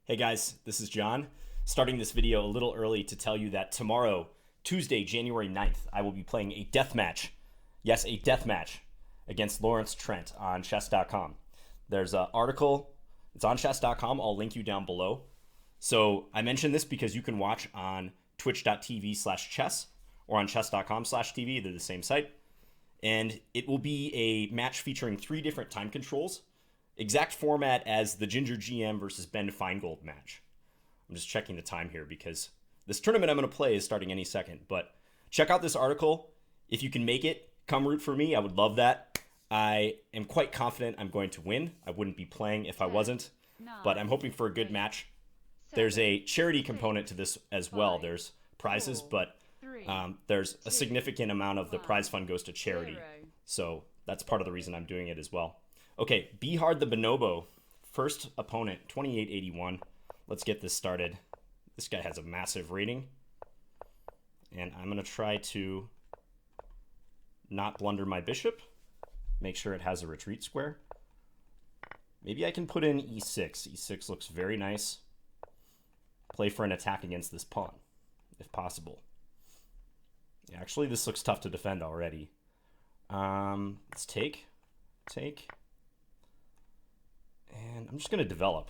Hey guys, this is John. Starting this video a little early to tell you that tomorrow, Tuesday, January 9th, I will be playing a death match. Yes, a death match against Lawrence Trent on chess.com. There's an article, it's on chess.com. I'll link you down below. So I mentioned this because you can watch on twitch.tv/chess or on chess.com/TV. They're the same site. And it will be a match featuring 3 different time controls. Exact format as the Ginger GM versus Ben Feingold match. I'm just checking the time here because this tournament I'm going to play is starting any second. But check out this article. If you can make it, come root for me. I would love that. I am quite confident I'm going to win. I wouldn't be playing if I wasn't. But I'm hoping for a good match. There's a charity component to this as well. There's prizes, but there's a significant amount of the prize fund goes to charity. So that's part of the reason I'm doing it as well. Okay, Bihard the Bonobo, first opponent, 2881. Let's get this started. This guy has a massive rating. And I'm going to try to not blunder my bishop. Make sure it has a retreat square. Maybe I can put in e6. E6 looks very nice. Play for an attack against this pawn, if possible. Yeah, actually, this looks tough to defend already. Let's take. And I'm just going to develop.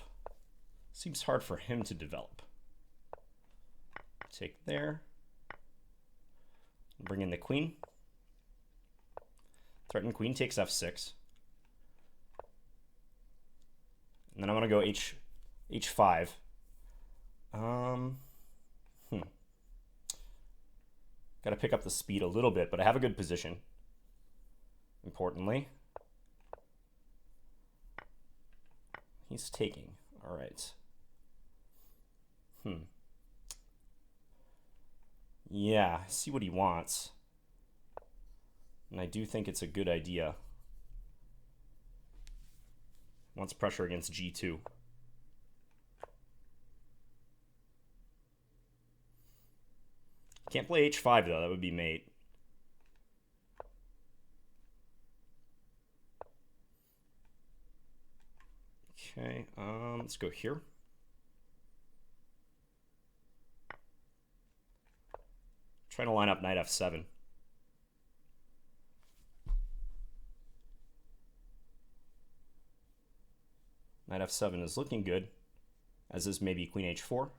Seems hard for him to develop. Take there. Bring in the queen. Threaten queen takes f6. And then I'm going to go h5. Got to pick up the speed a little bit, but I have a good position. Importantly. He's taking. All right. Yeah, see what he wants. And I do think it's a good idea. Wants pressure against g2. Can't play h5 though, that would be mate. Okay, let's go here. Trying to line up knight f7. Knight f7 is looking good, as is maybe queen h4.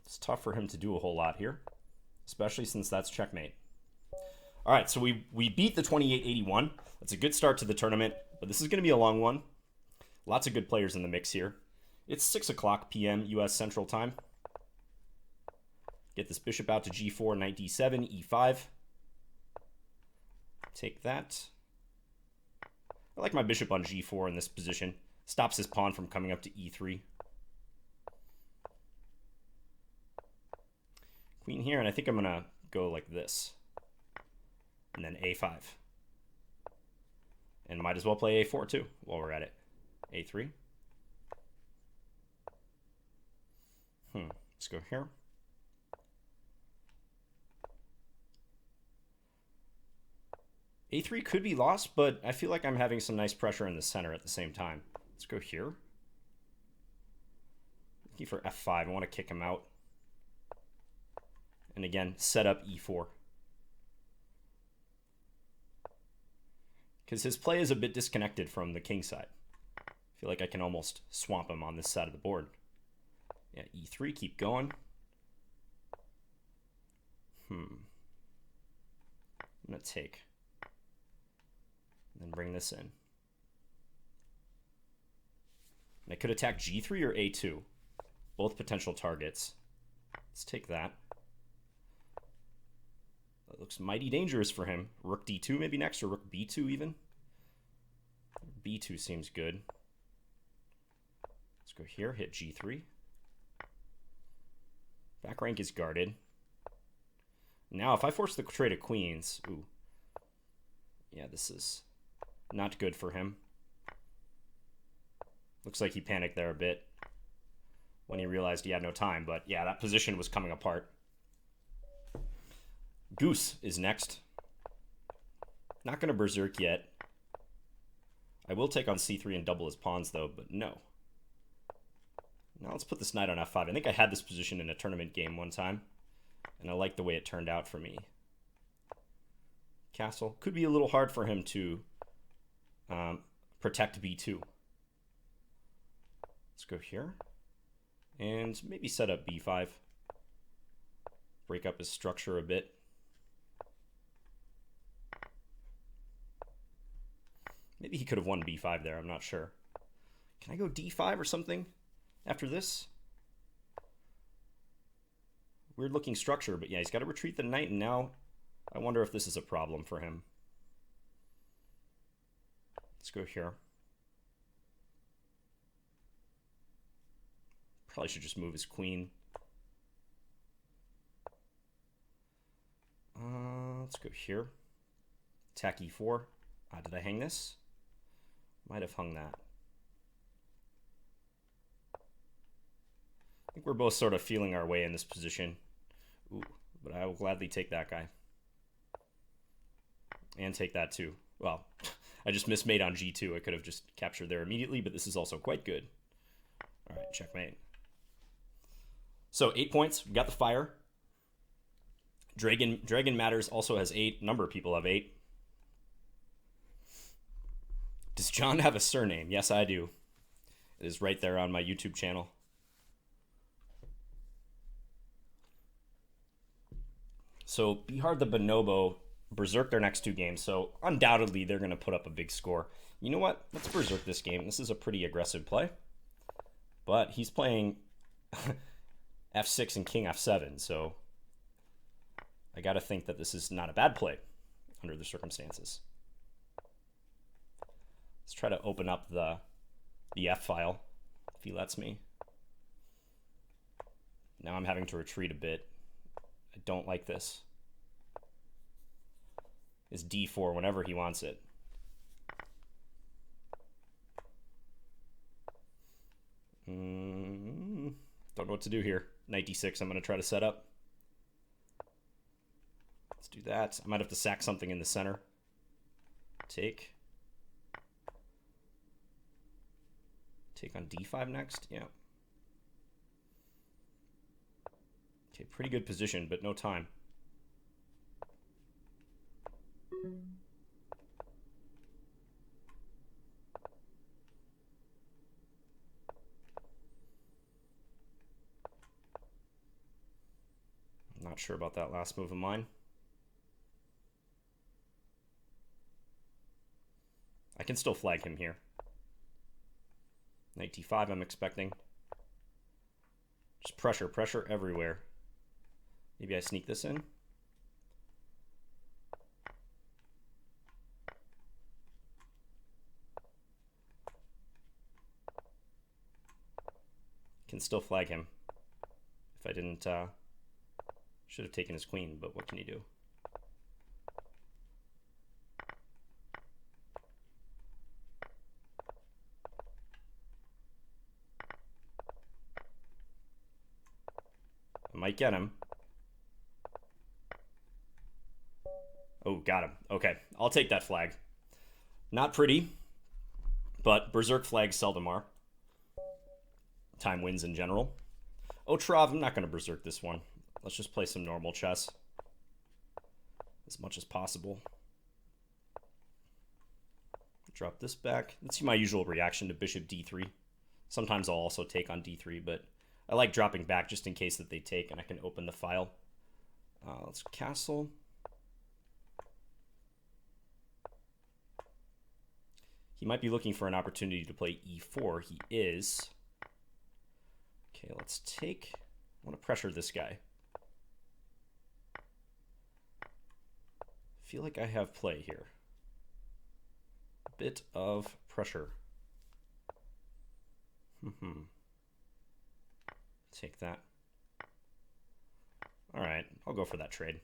It's tough for him to do a whole lot here, especially since that's checkmate. All right, so we beat the 2881. That's a good start to the tournament, but this is going to be a long one. Lots of good players in the mix here. It's 6 o'clock p.m. U.S. Central Time. Get this bishop out to g4, knight d7, e5. Take that. I like my bishop on g4 in this position. Stops his pawn from coming up to e3. Queen here, and I think I'm going to go like this. And then a5. And might as well play a4 too while we're at it. a3. Let's go here. a3 could be lost, but I feel like I'm having some nice pressure in the center at the same time. Let's go here. Looking for f5. I want to kick him out. And again, set up e4. Because his play is a bit disconnected from the king side. I feel like I can almost swamp him on this side of the board. Yeah, e3, keep going. I'm going to take. And then bring this in. And I could attack g3 or a2. Both potential targets. Let's take that. That looks mighty dangerous for him. Rook d2 maybe next, or rook b2 even. b2 seems good. Let's go here, hit g3. Back rank is guarded. Now, if I force the trade of queens, ooh. Yeah, this is not good for him. Looks like he panicked there a bit when he realized he had no time. But yeah, that position was coming apart. Goose is next. Not going to berserk yet. I will take on c3 and double his pawns, though, but no. Now let's put this knight on f5. I think I had this position in a tournament game one time, and I like the way it turned out for me. Castle. Could be a little hard for him to protect b2. Let's go here. And maybe set up b5. Break up his structure a bit. Maybe he could have won b5 there, I'm not sure. Can I go d5 or something after this? Weird looking structure, but yeah, he's got to retreat the knight, and now I wonder if this is a problem for him. Let's go here. Probably should just move his queen. Let's go here. Attack e4. Did I hang this? Might have hung that. I think we're both sort of feeling our way in this position. Ooh, but I will gladly take that guy. And take that too. Well, I just mismade on g2. I could have just captured there immediately, but this is also quite good. All right, checkmate. So 8 points. We got the fire. Dragon Matters also has 8. A number of people have 8. Does John have a surname? Yes, I do. It is right there on my YouTube channel. So Bihar the Bonobo berserk their next 2 games, so undoubtedly they're going to put up a big score. You know what? Let's berserk this game. This is a pretty aggressive play. But he's playing f6 and king f7, so I got to think that this is not a bad play under the circumstances. Let's try to open up the F file, if he lets me. Now I'm having to retreat a bit. I don't like this. Is d4 whenever he wants it. Don't know what to do here. Knight d6 I'm going to try to set up. Let's do that. I might have to sack something in the center. Take on d5 next. Yeah. Okay, pretty good position, but no time. I'm not sure about that last move of mine. I can still flag him here. Knight d5 I'm expecting. Just pressure everywhere. Maybe I sneak this in. Can still flag him. If I didn't, should have taken his queen, but what can you do? I might get him. Oh, got him. Okay, I'll take that flag. Not pretty, but berserk flags seldom are. Time wins in general. Oh, Trav, I'm not going to berserk this one. Let's just play some normal chess as much as possible. Drop this back. That's my usual reaction to bishop d3. Sometimes I'll also take on d3, but I like dropping back just in case that they take and I can open the file. Let's castle. He might be looking for an opportunity to play e4. He is. Okay, let's take. I want to pressure this guy. I feel like I have play here. A bit of pressure. Take that. All right, I'll go for that trade.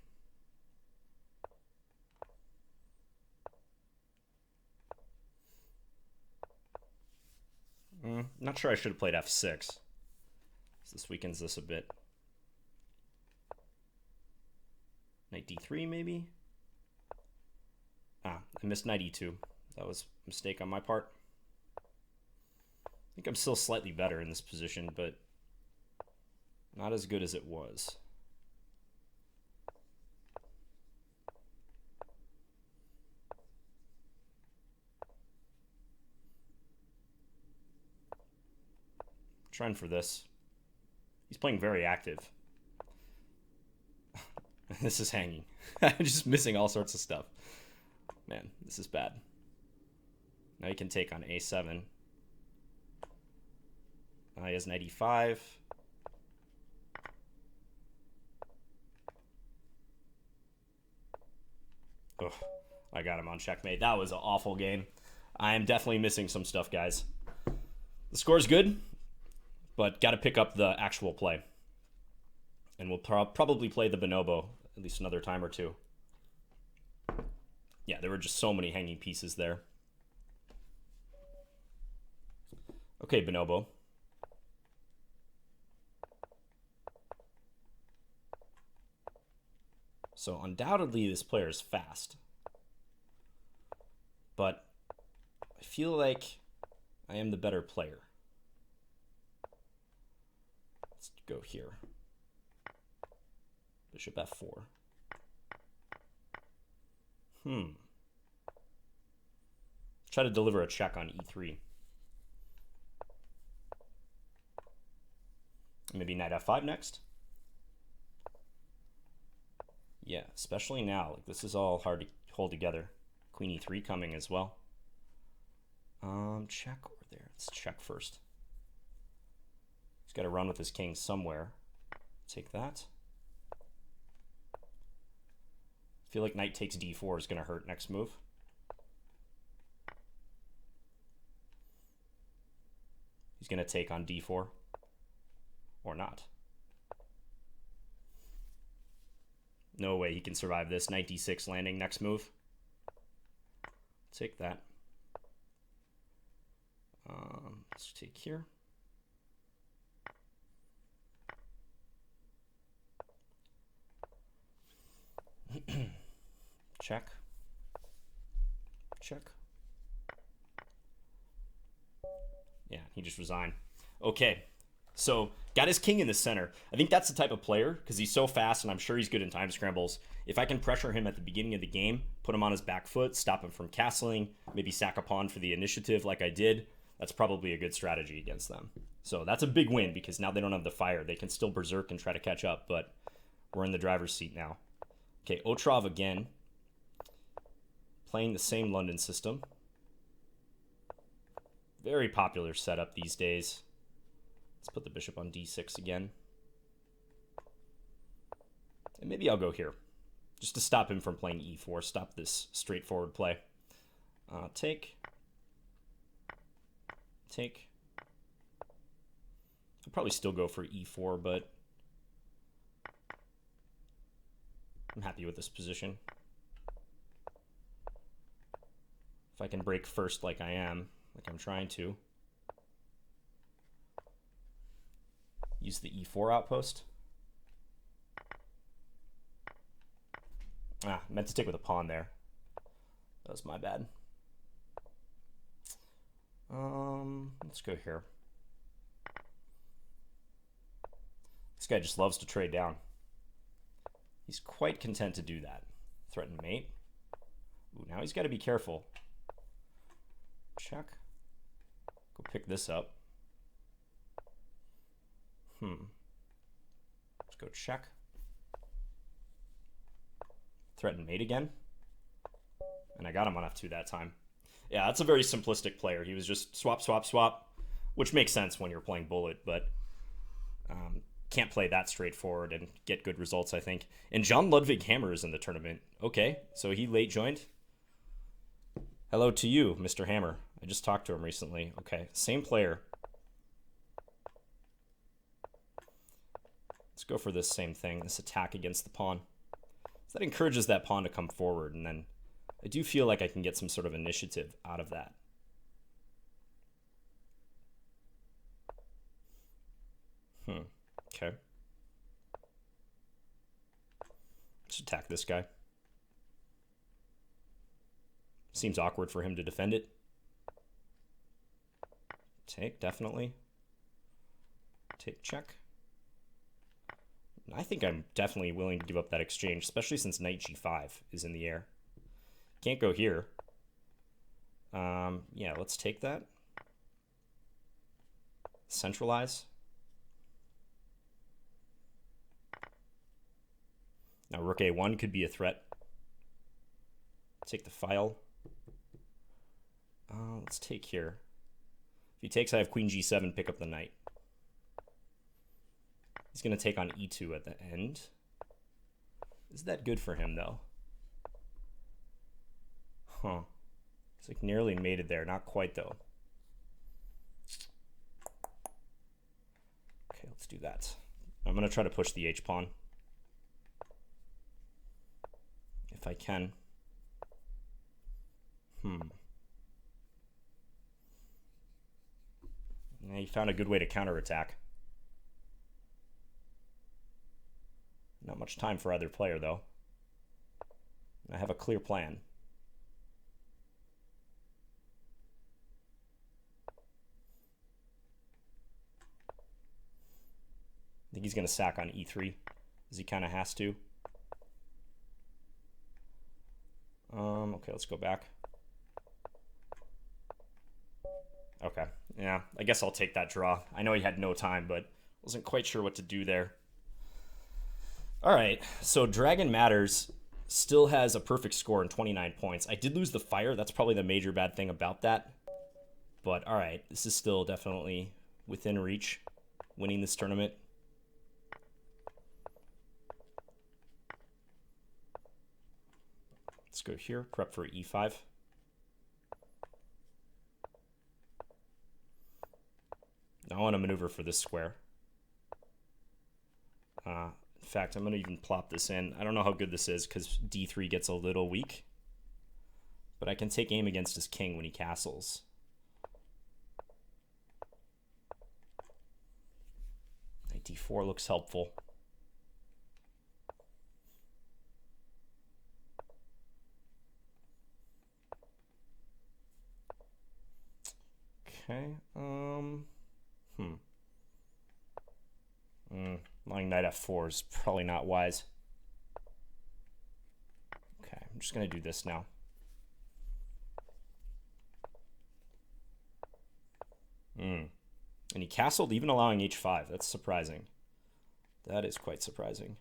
Not sure I should have played f6. So this weakens this a bit. Knight d3 maybe? I missed knight e2. That was a mistake on my part. I think I'm still slightly better in this position, but not as good as it was. Trying for this. He's playing very active. This is hanging. I'm just missing all sorts of stuff. Man, this is bad. Now he can take on a7. Now he has knight e5. Ugh, I got him on checkmate. That was an awful game. I am definitely missing some stuff, guys. The score's good, but got to pick up the actual play. And we'll probably play the bonobo at least another time or two. Yeah, there were just so many hanging pieces there. Okay, bonobo. So undoubtedly this player is fast. But I feel like I am the better player. Let's go here. Bishop f4. Try to deliver a check on e3. Maybe knight f5 next. Yeah, especially now. Like, this is all hard to hold together. Queen e3 coming as well. Check over there. Let's check first. He's got to run with his king somewhere. Take that. I feel like knight takes d4 is going to hurt next move. He's going to take on d4. Or not. No way he can survive this. Knight d6 landing next move. Take that. Let's take here. Check. Check. Yeah, he just resigned. Okay. So, got his king in the center. I think that's the type of player, because he's so fast and I'm sure he's good in time scrambles. If I can pressure him at the beginning of the game, put him on his back foot, stop him from castling, maybe sack a pawn for the initiative like I did, that's probably a good strategy against them. So that's a big win, because now they don't have the fire. They can still berserk and try to catch up, but we're in the driver's seat now. Okay, Otrov again. Playing the same London system. Very popular setup these days. Let's put the bishop on d6 again. And maybe I'll go here, just to stop him from playing e4, stop this straightforward play. Take. Take. I'll probably still go for e4, but I'm happy with this position. If I can break first like I am, like I'm trying to. Use the e4 outpost. Meant to stick with a pawn there. That was my bad. Let's go here. This guy just loves to trade down. He's quite content to do that. Threaten mate. Ooh, now he's got to be careful. Check. Go pick this up. Let's go check. Threaten mate again. And I got him on f2 that time. Yeah, that's a very simplistic player. He was just swap, swap, swap, which makes sense when you're playing bullet, but can't play that straightforward and get good results, I think. And John Ludwig Hammer is in the tournament. Okay, so he late joined. Hello to you, Mr. Hammer. I just talked to him recently. Okay, same player. Let's go for this same thing, this attack against the pawn. So that encourages that pawn to come forward, and then I do feel like I can get some sort of initiative out of that. Okay. Let's attack this guy. Seems awkward for him to defend it. Take, definitely. Take, check. I think I'm definitely willing to give up that exchange, especially since knight g5 is in the air. Can't go here. Yeah, let's take that. Centralize. Now rook a1 could be a threat. Take the file. Let's take here. If he takes, I have queen g7, pick up the knight. He's going to take on e2 at the end. Is that good for him, though? Huh. It's like nearly mated there. Not quite, though. Okay, let's do that. I'm going to try to push the h-pawn. If I can. Yeah, he found a good way to counterattack. Not much time for either player, though. I have a clear plan. I think he's going to sack on e3, as he kind of has to. Okay, let's go back. Okay, yeah, I guess I'll take that draw. I know he had no time, but wasn't quite sure what to do there. All right, so Dragon Matters still has a perfect score and 29 points. I did lose the fire. That's probably the major bad thing about that. But all right, this is still definitely within reach, winning this tournament. Let's go here, prep for e5. Now I want to maneuver for this square. In fact, I'm going to even plop this in. I don't know how good this is because d3 gets a little weak. But I can take aim against his king when he castles. Knight d4 looks helpful. Okay. Lying knight f4 is probably not wise. Okay, I'm just going to do this now. And he castled, even allowing h5. That's surprising. That is quite surprising.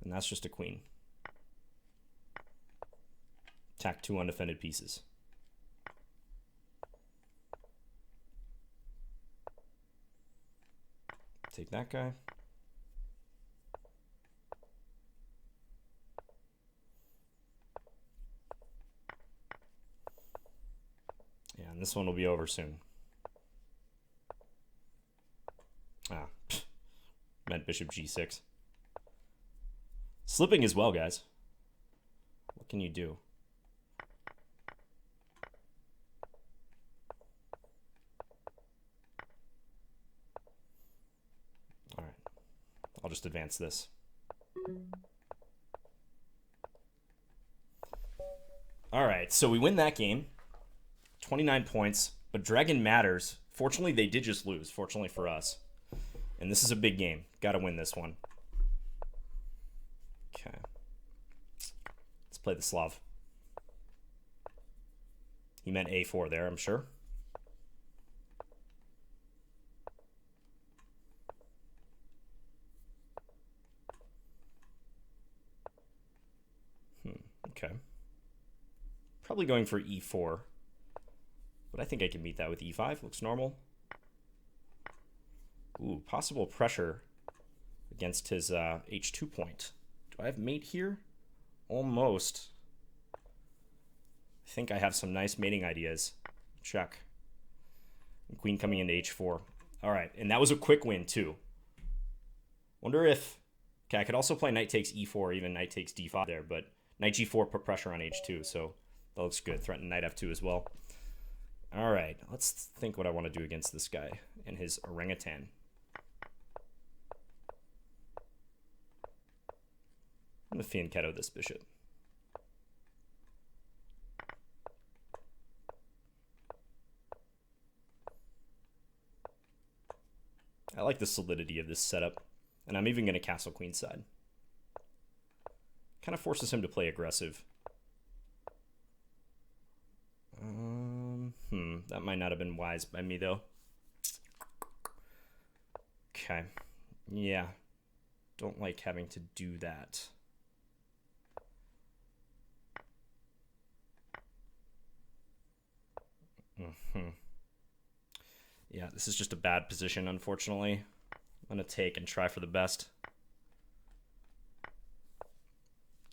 And that's just a queen. Attack 2 undefended pieces. Take that guy. Yeah, and this one will be over soon. Meant bishop g6. Slipping as well, guys. What can you do? All right. I'll just advance this. All right, so we win that game. 29 points, but Dragon Matters. Fortunately, they did just lose, fortunately for us. And this is a big game. Got to win this one. Okay. Let's play the Slav. He meant a4 there, I'm sure. Okay. Probably going for e4. But I think I can meet that with e5. Looks normal. Ooh, possible pressure against his h2 point. Do I have mate here? Almost. I think I have some nice mating ideas. Check. And queen coming into h4. All right, and that was a quick win too. Wonder if... Okay, I could also play knight takes e4, even knight takes d5 there, but knight g4 put pressure on h2, so that looks good. Threaten knight f2 as well. All right, let's think what I want to do against this guy and his orangutan. I'm going to fianchetto this bishop. like the solidity of this setup. And I'm even going to castle queenside. Kind of forces him to play aggressive. That might not have been wise by me, though. Okay. Yeah. Don't like having to do that. Yeah, this is just a bad position, unfortunately. I'm going to take and try for the best.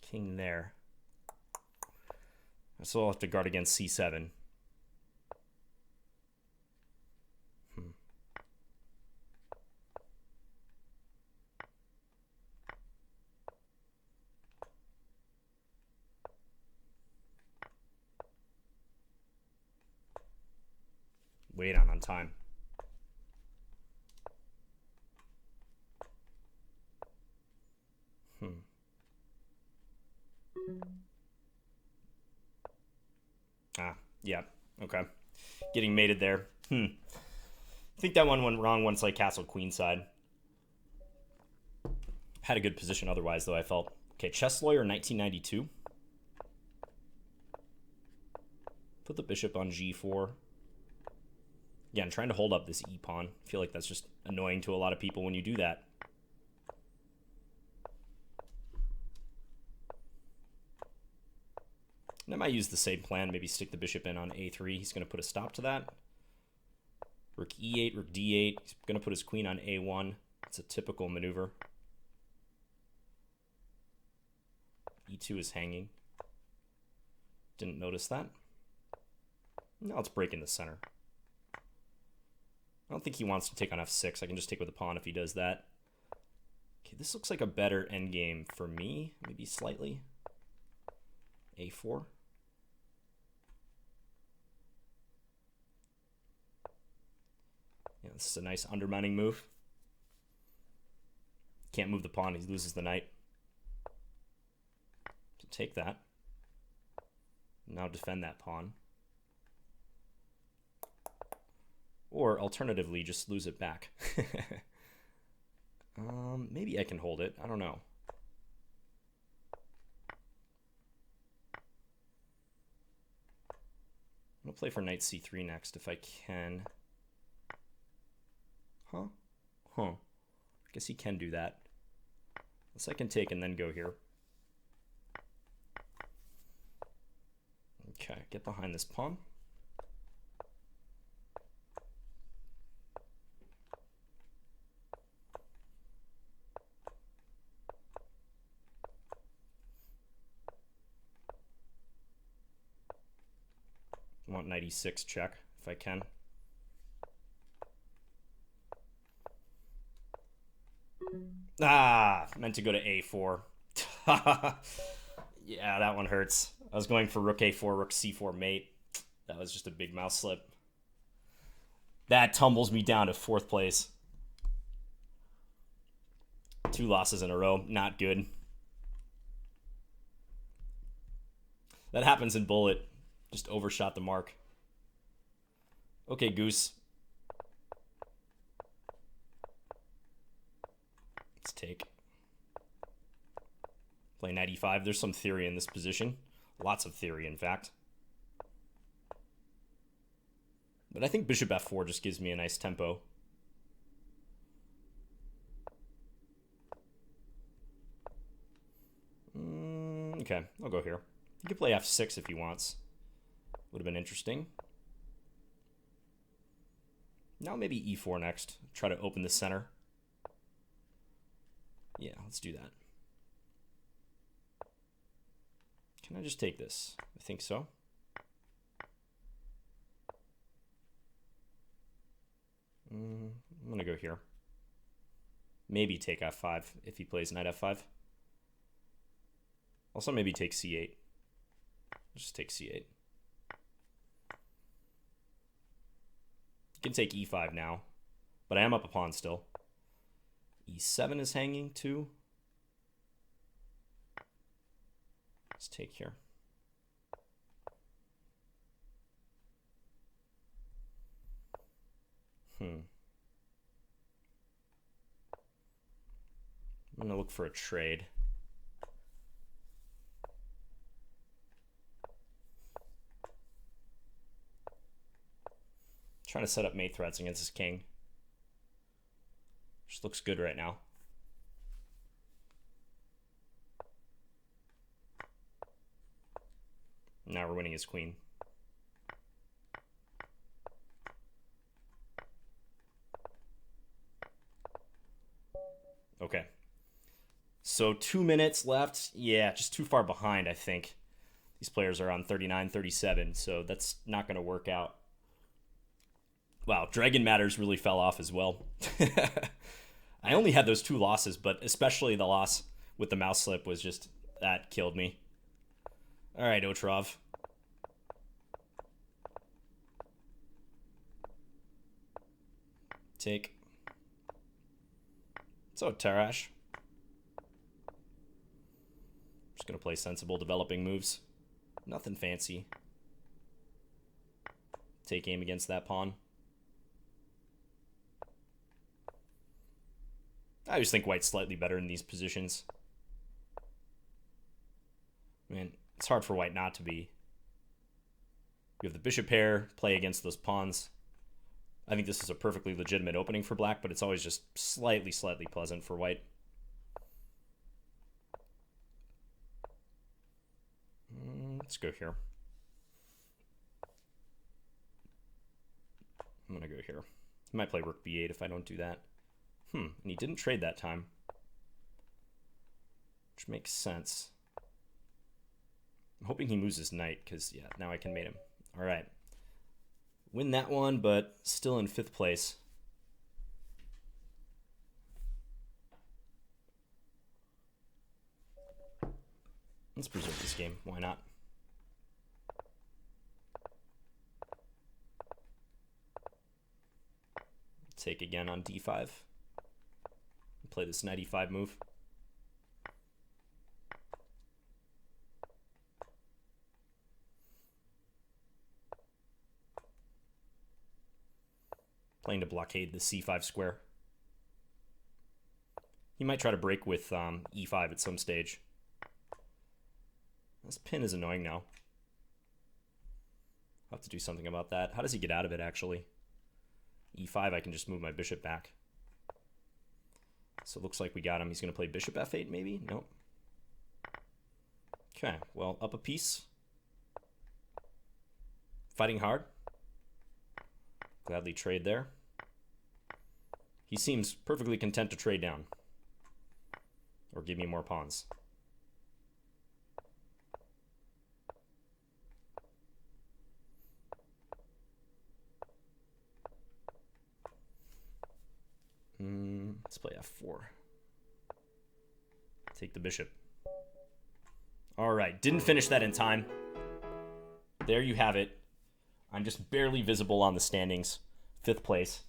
King there. So I'll have to guard against c7. Wait on time. Yeah, okay. Getting mated there. I think that one went wrong once I castled queenside. Had a good position otherwise, though, I felt. Okay, Chess Lawyer 1992. Put the bishop on g4. Yeah, I'm trying to hold up this e-pawn. I feel like that's just annoying to a lot of people when you do that. And I might use the same plan, maybe stick the bishop in on a3. He's going to put a stop to that. Rook e8, rook d8. He's going to put his queen on a1. It's a typical maneuver. e2 is hanging. Didn't notice that. Now let's break in the center. I don't think he wants to take on f6. I can just take with the pawn if he does that. Okay, this looks like a better endgame for me, maybe slightly. a4. Yeah, this is a nice undermining move. Can't move the pawn, he loses the knight. So take that. Now defend that pawn. Or alternatively, just lose it back. Maybe I can hold it. I don't know. I'm going to play for knight c3 next if I can. I guess he can do that. Unless I can take and then go here. Okay, get behind this pawn. I want knight e6 check if I can. Meant to go to a4. Yeah, that one hurts. I was going for rook a4, rook c4 mate. That was just a big mouse slip. That tumbles me down to 4th place. 2 losses in a row. Not good. That happens in Bullet. Just overshot the mark. Okay, Goose. Let's take. Play knight e5. There's some theory in this position. Lots of theory, in fact. But I think bishop f4 just gives me a nice tempo. Okay, I'll go here. He could play f6 if he wants. Would have been interesting. Now maybe e4 next. Try to open the center. Yeah, let's do that. Can I just take this? I think so. I'm going to go here. Maybe take f5 if he plays knight f5. Also maybe take c8. Just take c8. You can take e5 now, but I am up a pawn still. e7 is hanging too. Let's take here. I'm going to look for a trade. Trying to set up mate threats against his king. Just looks good right now. Now we're winning his queen. Okay. So 2 minutes left. Yeah, just too far behind, I think. These players are on 39, 37, so that's not going to work out. Wow, Dragon Matters really fell off as well. I only had those 2 losses, but especially the loss with the mouse slip was just, that killed me. All right, Otrov. Take. So, Tarash. Just going to play sensible developing moves. Nothing fancy. Take aim against that pawn. I just think white's slightly better in these positions. Man, it's hard for white not to be. You have the bishop pair, play against those pawns. I think this is a perfectly legitimate opening for black, but it's always just slightly pleasant for white. Let's go here. I'm going to go here. He might play rook b8 if I don't do that. And he didn't trade that time, which makes sense. I'm hoping he moves his knight, because, yeah, now I can mate him. All right. Win that one, but still in 5th place. Let's preserve this game. Why not? Take again on d5. Play this knight e5 move. Playing to blockade the c5 square. He might try to break with e5 at some stage. This pin is annoying now. I'll have to do something about that. How does he get out of it, actually? e5, I can just move my bishop back. So it looks like we got him. He's going to play bishop f8, maybe? Nope. Okay, well, up a piece. Fighting hard. Gladly trade there. He seems perfectly content to trade down. Or give me more pawns. Let's play f4. Take the bishop. All right, didn't finish that in time. There you have it. I'm just barely visible on the standings. 5th place.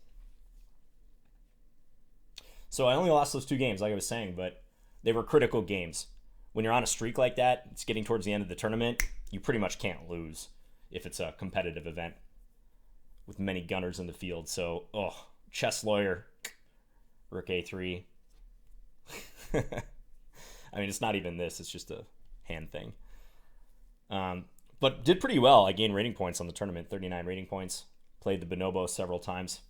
So I only lost those 2 games, like I was saying, but they were critical games. When you're on a streak like that, it's getting towards the end of the tournament, you pretty much can't lose if it's a competitive event with many gunners in the field. So, chess lawyer, rook a3. I mean, it's not even this. It's just a hand thing. But did pretty well. I gained rating points on the tournament, 39 rating points. Played the bonobo several times.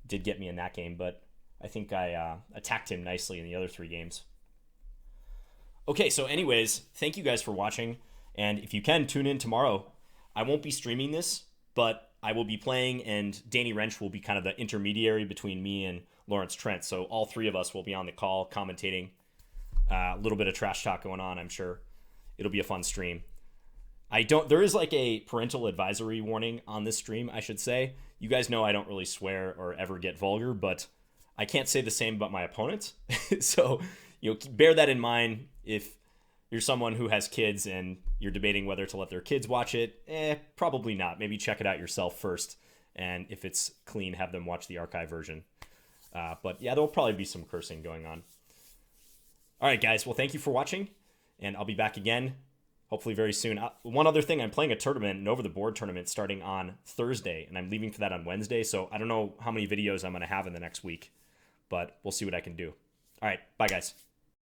Did get me in that game, but I think I attacked him nicely in the other 3 games. Okay, so anyways, thank you guys for watching. And if you can, tune in tomorrow. I won't be streaming this, but I will be playing, and Danny Wrench will be kind of the intermediary between me and Lawrence Trent. So all 3 of us will be on the call commentating. A little bit of trash talk going on, I'm sure. It'll be a fun stream. There is like a parental advisory warning on this stream, I should say. You guys know I don't really swear or ever get vulgar, but I can't say the same about my opponents. So, bear that in mind if you're someone who has kids and you're debating whether to let their kids watch it. Probably not. Maybe check it out yourself first. And if it's clean, have them watch the archive version. But yeah, there'll probably be some cursing going on. All right, guys. Well, thank you for watching, and I'll be back again hopefully very soon. One other thing, I'm playing a tournament, an over-the-board tournament, starting on Thursday, and I'm leaving for that on Wednesday, so I don't know how many videos I'm going to have in the next week, but we'll see what I can do. All right, bye, guys.